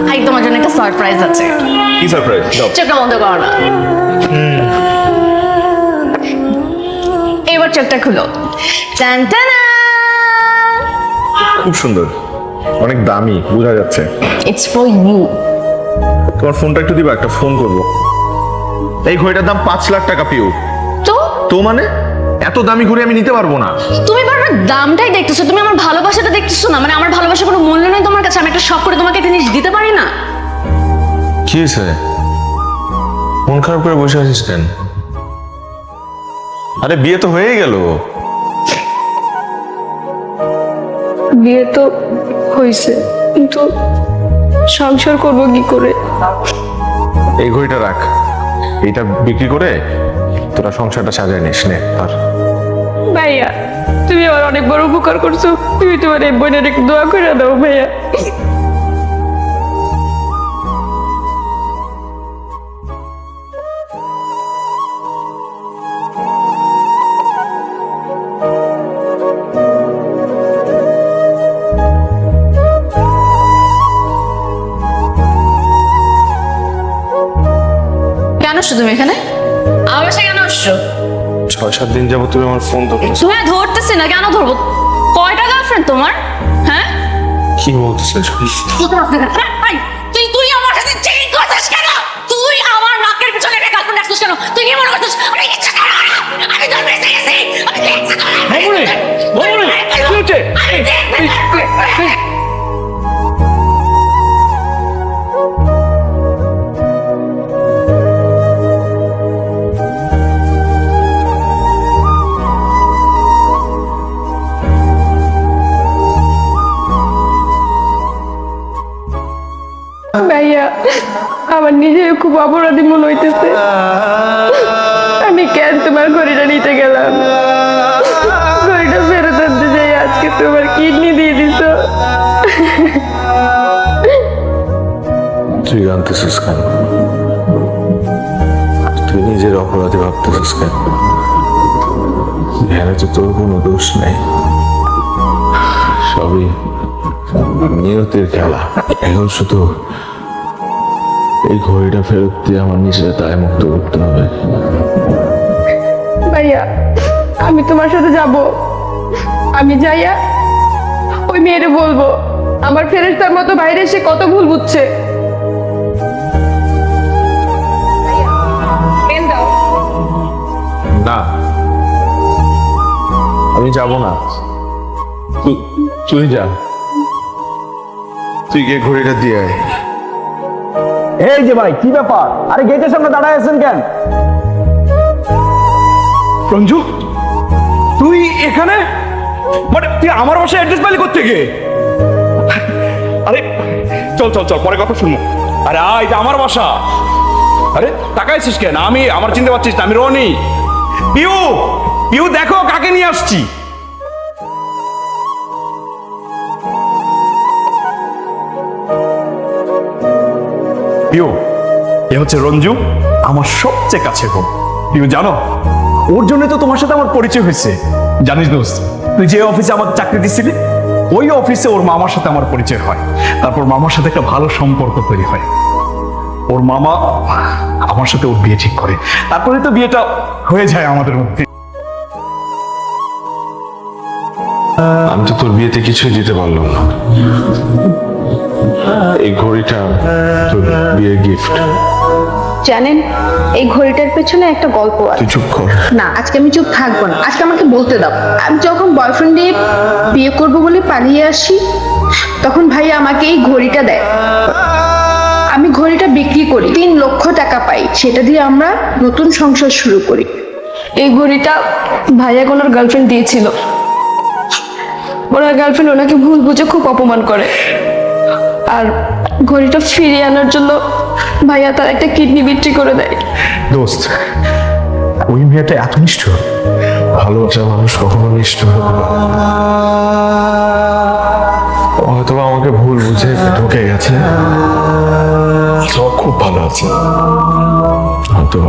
ভাই তোমার জন্য একটা সারপ্রাইজ আছে। কি সারপ্রাইজ? চোখটা বন্ধ করো না। এবার চোখটা খুলো। টান টানা। খুব সুন্দর, অনেক দামি, বোঝা যাচ্ছে। It's for you. তোমার ফোনটা একটু দিবা, একটা ফোন করবো। এই ঘড়িটার দাম 5 লাখ টাকা পিউ। তো তো মানে এত দামি ঘড়ি আমি নিতে পারবো না। তুমি বারবার দামটাই দেখতেছো, তুমি আমার ভালোবাসাটা দেখতেছো না। মানে আমার ভালোবাসার কোনো মূল্য নেই তোমার কাছে? আমি একটা শখ করে তোমাকে একটা জিনিস দিতে পারি না? কি হয়েছে? মন খারাপ করে বসে আছিস কেন? আরে বিয়ে তো হয়েই গেল। বিয়ে তো হয়েছে, কিন্তু সংসার করবো কি করে? এই ঘড়িটা রাখ, এইটা বিক্রি করে তোরা সংসারটা সাজায় নিস নে। আর ভাইয়া, তুমি আমার অনেক বড় উপকার করছো। তুমি তোমার এই বোনের একটু দোয়া করে দাও ভাইয়া। কেন আসছো তুমি এখানে? আমার বাসায় কেন আসছো? 6-7 দিন যাবো তুমি আমার ফোন ধরো। তুমি ধরতেছি না, কেন ধরবো? কয়টা গার্লফ্রেন্ড তোমার? হ্যাঁ, কি বলতেছিস? তুই আমার সাথে চিটিং করছিস কেন? তুই আমার নাকের পিছনে একটা গার্লফ্রেন্ড রাখছিস কেন? তুই কি মনে করছিস আমি ইচ্ছা করে না? আমি তোর মেসে গেছি, আমি ইচ্ছা করে না। কি হচ্ছে? ভাইয়া, আমার নিজের খুব অপরাধী মনে হইতেছে। আমি কেন তোমার ঘড়িটা নিতে গেলাম? ঘড়িটা ফেরত আনতে যাই আজকে তোমার কিডনি দিয়ে দিছ। তুই জানতেছিস কেন? তুই নিজের অপরাধী ভাবতেছিস কেন? এখানে তো তোর কোনো দোষ নেই, সবই নিয়তির খেলা। এখন শুধু এই ঘড়িটা ফেরত দিয়ে আমার নিজের দায় মুক্ত করতে হবে। ভাইয়া, আমি তোমার সাথে যাব। আমি যাইয়া ওই মেয়েরে বলবো আমার ফেরেশতার মতো বাইরে এসে কত ভুল বুঝছে। না, আমি যাব না। তুই যা, তুই গিয়ে ঘড়িটা দিয়ে আয়। এই যে ভাই, কি ব্যাপার? আরে গেটের সামনে দাঁড়ায় আছেন কেন? রঞ্জু, তুই এখানে? মানে তুই আমার বাসায় অ্যাড্রেস পাইলি কোত্থেকে? আরে চল চল চল, পরে কথা শুনবো। আরে এটা আমার বাসা। আরে তাকাইছিস কেন? আমার চিনতে পারছিস না? আমি রনি। পিউ, পিউ দেখো কাকে নিয়ে আসছি। পিউ, এ হচ্ছে রঞ্জু, আমার সবচেয়ে কাছের বোন। পিউ জানো, ওর জন্য তো তোমার সাথে আমার পরিচয় হয়েছে। জানিস দোস্ত, তুই যে অফিসে আমার চাকরি দিছিলি, ওই অফিসে ওর মামার সাথে আমার পরিচয় হয়। তারপর মামার সাথে একটা ভালো সম্পর্ক তৈরি হয়। ওর মামা আমার সাথে ওর বিয়ে ঠিক করে, তারপরে তো বিয়েটা হয়ে যায় আমাদের মধ্যে। আমি তো তোর বিয়েতে কিছুই দিতে পারলাম না। এই ঘড়িটা তোর বিয়ের গিফট। জানেন, এই ঘড়িটার পেছনে একটা গল্প আছে। তুই চুপ কর। না, আজকে আমি চুপ থাকবো না, আজকে আমাকে বলতে দাও। আমি যখন বয়ফ্রেন্ড দিয়ে বিয়ে করবো বলে পালিয়ে আসি, তখন ভাই আমাকে এই ঘড়িটা দেয়। আমি ঘড়িটা বিক্রি করি, 3 লক্ষ টাকা পাই। সেটা দিয়ে আমরা নতুন সংসার শুরু করি। এই ঘড়িটা ভাইয়া ওনার গার্লফ্রেন্ড দিয়েছিল। ওনার গার্লফ্রেন্ড ওনাকে ভুল বুঝে খুব অপমান করে, আর ঘড়িটা ফিরিয়ে আনার জন্য ভাইয়া তার একটা কিডনি বিক্রি করে দেয়। দোস্ত, ওই মেয়েটা এত নিষ্ঠুর। ভালোবাসা মানুষ কখনো নিষ্ঠুর হতে পারে না। ও হয়তোবা আমাকে ভুল বুঝে ঢুকে গেছে, অথবা খুব ভালো আছে হয়তো।